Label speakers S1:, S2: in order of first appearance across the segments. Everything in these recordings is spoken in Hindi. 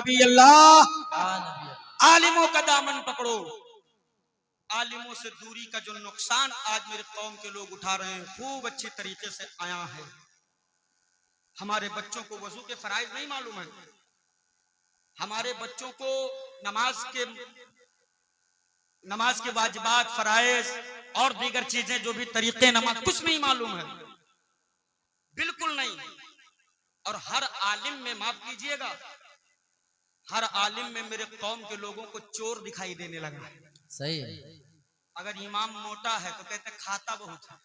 S1: नबी अल्लाह। आलिमों का दामन पकड़ो। आलिमों से दूरी का जो नुकसान आज मेरे कौम के लोग उठा रहे हैं खूब अच्छी तरीके से आया है। हमारे बच्चों को वजू के फराइज नहीं मालूम है, हमारे बच्चों को नमाज के वाजिबात, फराइज और दीगर चीजें जो भी तरीके नमाज कुछ नहीं मालूम है, बिल्कुल नहीं। और हर आलिम में, माफ कीजिएगा, हर आलिम में मेरे कौम के लोगों को चोर दिखाई देने लगा है।
S2: सही है।
S1: अगर इमाम मोटा है तो कहते खाता बहुत है,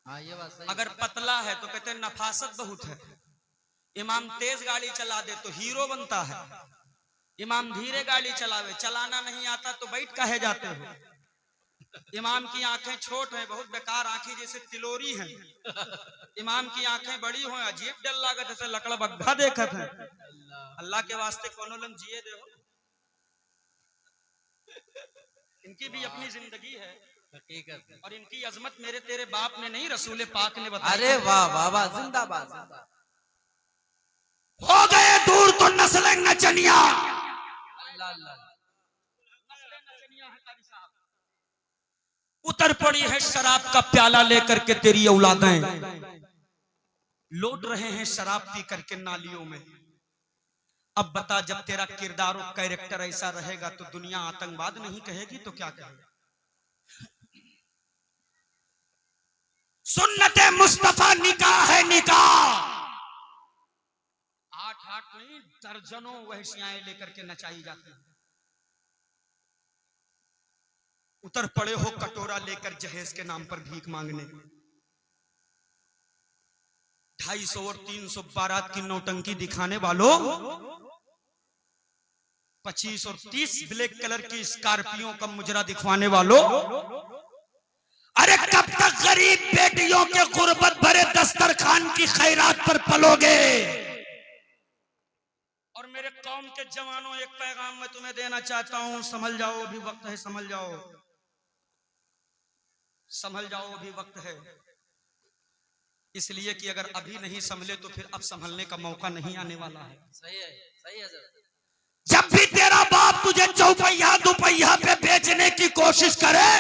S2: हाँ ये बात सही।
S1: अगर पतला है तो कहते नफासत बहुत है। इमाम तेज गाड़ी चला दे तो हीरो बनता है, इमाम धीरे गाड़ी चलावे, चलाना नहीं आता तो बैठ कहे जाते हो। इमाम की आंखें छोट हैं, बहुत बेकार आंखें जैसे तिलोरी हैं। इमाम की आंखें बड़ी हो, अजीब डर लागत जैसे लकड़ बग्घा देखत है। अल्लाह के वास्ते कोनो लम जिए दे हो, इनकी भी अपनी जिंदगी है
S2: हकीकत।
S1: और इनकी अजमत मेरे तेरे बाप ने नहीं, रसूल पाक ने बताया।
S2: अरे वाह वाह वाह, जिंदाबाद जिंदाबाद।
S1: हो गए दूर तो नस्लें नचनिया।
S2: अल्लाह अल्लाह।
S1: उतर पड़ी है शराब का प्याला लेकर के तेरी औलादें, लौट रहे हैं शराब पी करके नालियों में। अब बता, जब तेरा किरदार और कैरेक्टर ऐसा रहेगा तो दुनिया आतंकवाद नहीं कहेगी तो क्या कहेगी? सुन्नते मुस्तफा निकाह है निकाह। 8 नहीं दर्जनों वहशियाएं लेकर के नचाई जाती हैं। उतर पड़े हो कटोरा लेकर जहेज के नाम पर भीख मांगने। 250 और 300 बारात की नौटंकी दिखाने वालों, 25 और 30 ब्लैक कलर की स्कॉर्पियो का मुजरा दिखवाने वालों, अरे कब तक गरीब बेटियों के गुर्बत भरे दस्तरखान की खैरात पर पलोगे? और मेरे कौम के जवानों, एक पैगाम मैं तुम्हें देना चाहता हूं, संभल जाओ, अभी वक्त है, संभल जाओ, संभल जाओ, अभी वक्त है। इसलिए कि अगर अभी नहीं संभले तो फिर अब संभलने का मौका नहीं आने वाला है।
S2: सही है, सही है सर।
S1: जब भी तेरा बाप तुझे चौपहिया दुपहिया पे बेचने की कोशिश करे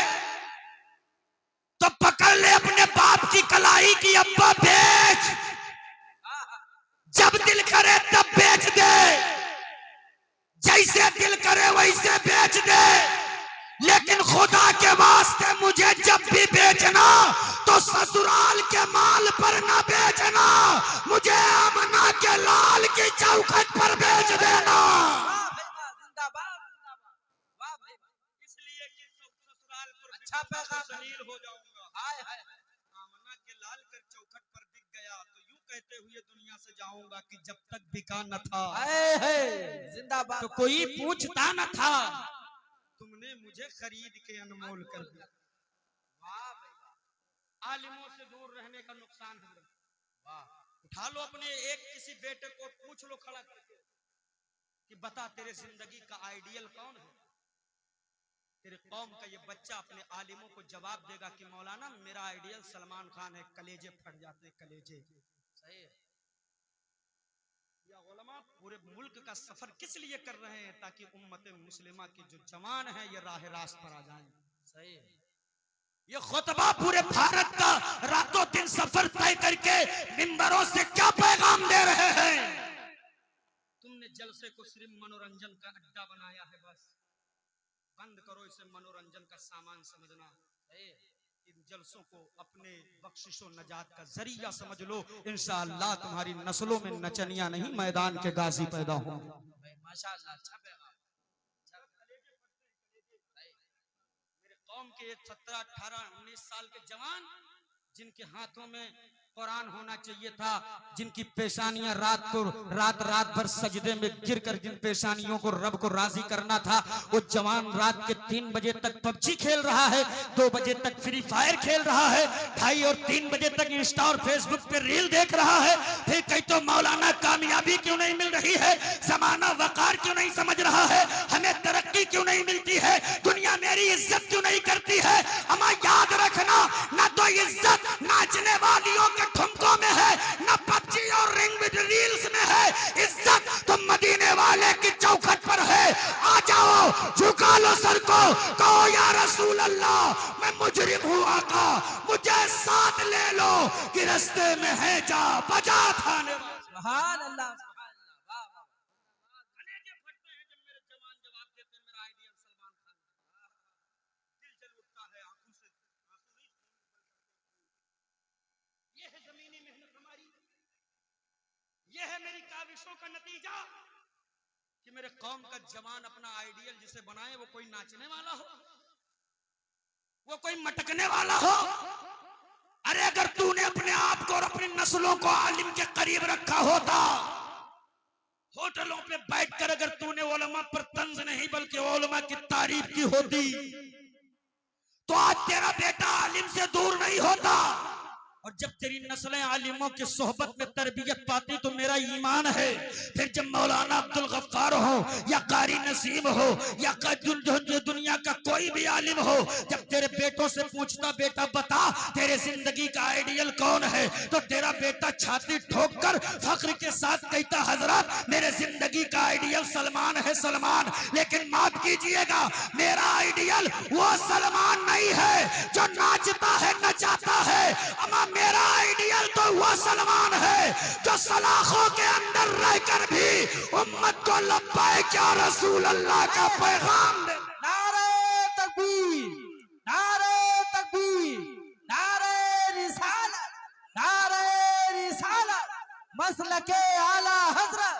S1: तो पकड़ ले अपने बाप की कलाई की, अब्बा बेच। जब दिल करे तब बेच दे, जैसे दिल करे वैसे बेच दे, लेकिन खुदा के वास्ते मुझे जब भी बेचना तो ससुराल के माल पर ना बेचना, मुझे आमना के लाल की चौखट पर बेच देना। इसलिए कि ससुराल पर अच्छा पैसा शरीर हो जाऊंगा। आमना के लाल कर चौखट पर दिख गया तो यूं कहते हुए दुनिया से जाऊंगा कि जब तक बिका न था
S2: जिंदाबाद
S1: तो कोई पूछता न था, तुमने मुझे खरीद के अनमोल कर दिया। आलिमों से दूर रहने का नुकसान है। उठा लो अपने एक किसी बेटे को, पूछ लो खड़ा करके कि बता तेरे जिंदगी का आइडियल कौन है? तेरे कौम का ये बच्चा अपने आलिमों को जवाब देगा कि मौलाना मेरा आइडियल सलमान खान है। कलेजे फट जाते, कलेजे।
S2: सही है।
S1: या उलमा पूरे मुल्क का सफर किस लिए कर रहे हैं? ताकि उम्मत मुस्लिमा की जो जवान है ये राह रास्त पर आ जाएं।
S2: सही है।
S1: ये खुतबा पूरे भारत का रातों दिन सफर तय करके मिंबरों से क्या पैगाम दे रहे हैं? तुमने जलसे को सिर्फ मनोरंजन का अड्डा बनाया है, बस बंद करो इसे मनोरंजन का सामान समझना। इन जलसों को अपने बख्शिशो नजात का जरिया समझ लो। इंशाअल्लाह तुम्हारी नस्लों में नचनिया नहीं, मैदान के गाजी पैदा होंगे।
S2: माशाअल्लाह, अच्छा पैगाम।
S1: मेरे कौम के 17, 18, 19 साल के जवान जिनके हाथों में कुरान होना चाहिए था, जिनकी पेशानियां रात भर सजदे में गिरकर जिन पेशानियों को रब को राजी करना था, वो जवान रात के 3 बजे तक पबजी खेल रहा है, 2 बजे तक फ्री फायर खेल रहा है, 2:30 और 3 बजे तक इंस्टा और फेसबुक पे रील देख रहा है। फिर कहीं तो मौलाना कामयाबी क्यों नहीं मिल रही है, जमाना वकार क्यों नहीं समझ रहा है, हमें तरक्की क्यों नहीं मिलती है, दुनिया मेरी इज्जत क्यों नहीं करती है? अमा याद रखना, ना तो इज्जत नाचने वालियों के ठुमकों में है, ना पबजी और रिंग विद रील्स में है। इज्जत तो मदीने वाले की रास्ते में है जा बजा थाने वाले।
S2: सुभान अल्लाह सुभान अल्लाह वाह वाह
S1: कलेजे फटते हैं जब मेरे जवान जवाब देते हैं मेरा आइडियल सलमान खान। दिल जल उठता है आंखों से आंसू नहीं। ये है जमीनी मेहनत हमारी, ये है मेरी काविशों का नतीजा कि मेरे कौम का जवान अपना आइडियल जिसे बनाए वो कोई नाचने वाला हो, वो कोई मटकने वाला हो। अरे अगर तूने अपने आप को और अपनी नस्लों को आलिम के करीब रखा होता, होटलों पे बैठकर अगर तूने उलमा पर तंज नहीं बल्कि उलमा की तारीफ की होती, तो आज तेरा बेटा आलिम से दूर नहीं होता। और जब तेरी नस्लें आलिमों की सोहबत में तरबियत पाती तो मेरा ईमान है, फिर जब मौलाना अब्दुल गफ्फार हो या कारी नसीम हो या दुनिया का कोई भी आलिम हो, जब तेरे बेटों से पूछता बेटा बता तेरे जिंदगी का आइडियल कौन है, तो तेरा बेटा छाती ठोक कर फख्र के साथ कहता हजरत मेरे जिंदगी का आइडियल सलमान है सलमान। लेकिन माफ कीजिएगा मेरा आइडियल वो सलमान नहीं है जो नाचता है नचाता है, अमा मेरा आइडियल तो वो सलमान है जो सलाखों के अंदर रहकर भी उम्मत को लब्बैक या रसूल अल्लाह का पैगाम दे।
S2: नारे तकबीर नारे तकबीर नारे रिसालत नारे रिसालत मसलके आला हजरत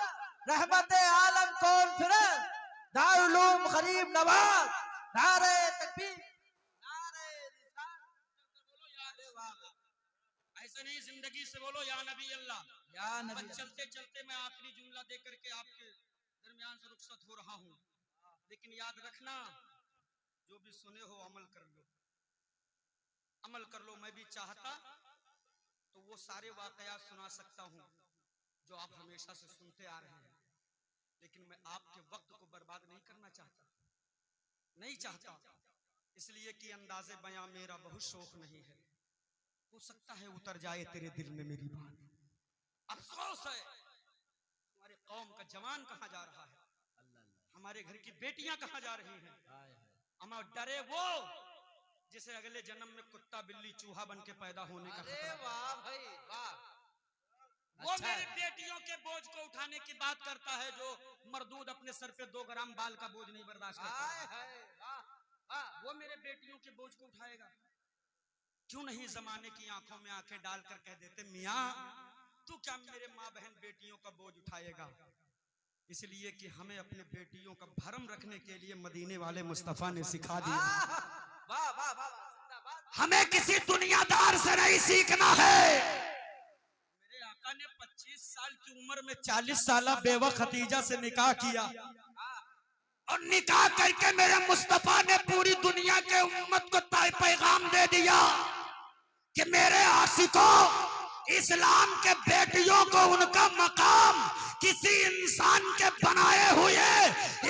S2: रहमते आलम कॉन्फ्रेंस दारुल उलूम गरीब नवाज। नारे तकबीर नारे रिसालत।
S1: ऐसे नहीं जिंदगी से बोलो या नबी अल्लाह
S2: या नबी
S1: बस चलते चलते मैं आखिरी जुमला दे करके आपके दरमियान से रुखसत हो रहा हूँ, लेकिन याद रखना जो भी सुने हो अमल कर लो, अमल कर लो। मैं भी चाहता तो वो सारे वाकयात सुना सकता हूँ जो आप हमेशा से सुनते आ रहे हैं, लेकिन मैं आपके वक्त को बर्बाद नहीं करना चाहता, इसलिए कि अंदाजे बयां मेरा बहुत शौक नहीं है। हो सकता है उतर जाए तेरे दिल में मेरी बात। अफसोस है हमारे कौम का जवान कहाँ जा रहा है, हमारे घर की बेटियां कहाँ जा रही हैं। हम डरे वो जिसे अगले जन्म में कुत्ता बिल्ली चूहा बन के पैदा होने का
S2: अरे
S1: खतरा है।
S2: वाह भाई वाह।
S1: वो
S2: अच्छा
S1: मेरी
S2: है।
S1: बेटियों के बोझ को उठाने की बात करता है जो मर्दूद अपने सर पे 2 ग्राम बाल का बोझ नहीं बर्दाश्त करता।
S2: हाय हाय वाह वाह।
S1: वो मेरे बेटियों के बोझ को उठाएगा। क्यों नहीं जमाने की आंखों में आंखें डालकर कह देते मियाँ तू क्या मेरे माँ बहन बेटियों का बोझ उठाएगा। इसलिए कि हमें अपने बेटियों का भरम रखने के लिए मदीने वाले मुस्तफा ने सिखा दिया।
S2: वाह वाह वाह जिंदाबाद।
S1: हमें किसी दुनियादार से नहीं सीखना है। मेरे आका ने 25 साल की उम्र में 40 साल बेवा खतीजा से निकाह किया और निकाह करके मेरे मुस्तफा ने पूरी दुनिया के उम्मत को पैगाम दे दिया कि मेरे आशिकों इस्लाम के बेटियों को उनका मकाम किसी इंसान के बनाए हुए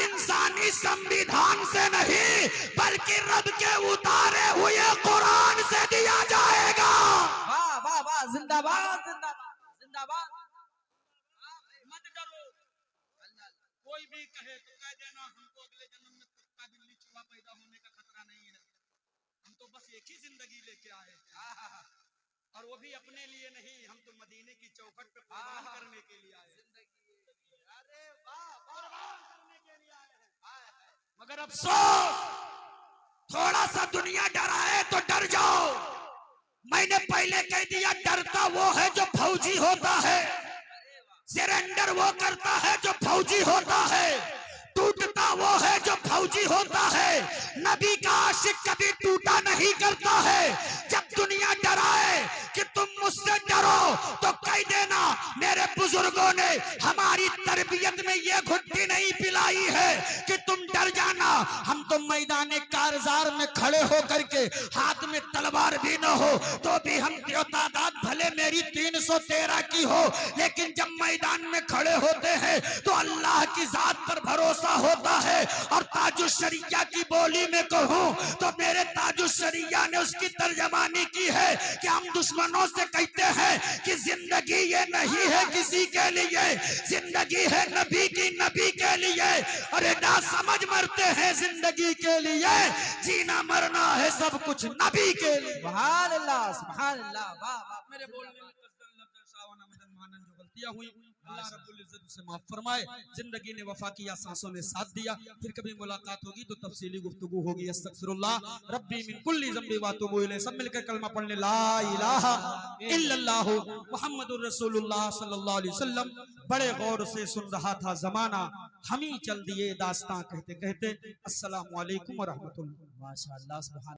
S1: इंसानी संविधान से नहीं बल्कि रब के उतारे हुए कुरान से दिया जाएगा।
S2: वाह वाह वाह जिंदाबाद जिंदाबाद जिंदाबाद।
S1: मत डरो, कोई भी कहे तो कह देना हमको अगले जन्म में कुत्ता बिल्ली चूहा पैदा होने का खतरा नहीं है। हम तो बस एक ही जिंदगी लेके आए थे और वो भी अपने लिए नहीं, हम तो मदीने की चौखट पे कुर्बान करने के लिए आए।
S2: अरे वाह
S1: कुर्बान करने के लिए आए हैं। मगर अफसोस थोड़ा सा दुनिया डराए तो डर जाओ। मैंने पहले कह दिया डरता वो है जो फौजी होता है, सरेंडर वो करता है जो फौजी होता है, टूटता वो है जो फौजी होता है। नबी का आशिक कभी टूटा नहीं करता है। जब दुनिया डराए कि तुम मुझसे डरो तो कह देना मेरे बुजुर्गों ने हमारी तरबियत में ये घुट्टी नहीं पिलाई है कि तुम डर जाना। हम तो मैदान कारजार में खड़े हो करके हाथ में तलवार भी न हो तो भी हम तादाद भले मेरी 313 की हो, लेकिन जब मैदान में खड़े होते हैं तो अल्लाह की जात पर भरोसा होता है। और ताजुशरिया की बोली में कहूँ तो मेरे ताजुशरिया ने उसकी तर्जमानी की है कि हम दुश्मनों से कहते हैं कि जिंदगी ये नहीं है किसी के लिए, जिंदगी है नबी की, नबी के लिए। अरे ना समझ मरते हैं जिंदगी के लिए, जीना मरना है सब कुछ नबी के लिए।
S2: सुभान अल्लाह, सुभान अल्लाह, वाह वाह।
S1: मेरे बोलने में जो गलतियां हुई अल्लाह रब्बुल इज्जत उसे माफ फरमाए। जिंदगी ने वफा किया, सांसों ने साथ दिया। फिर कभी मुलाकात होगी तो तफसीली गुफ्तगू होगी। अस्तगफिरुल्लाह रब्बी मिन कुल्ली ज़ंबी व अतूबु इलैह। सब मिलकर कलमा पढ़ने ला इलाहा इल्लल्लाह मुहम्मदुर रसूलुल्लाह सल्लल्लाहु अलैहि वसल्लम। बड़े गौर से सुन रहा था जमाना, हम ही चल दिए दास्तां कहते कहते। अस्सलामु अलैकुम व रहमतुल्लाह।
S2: माशाअल्लाह, सुभान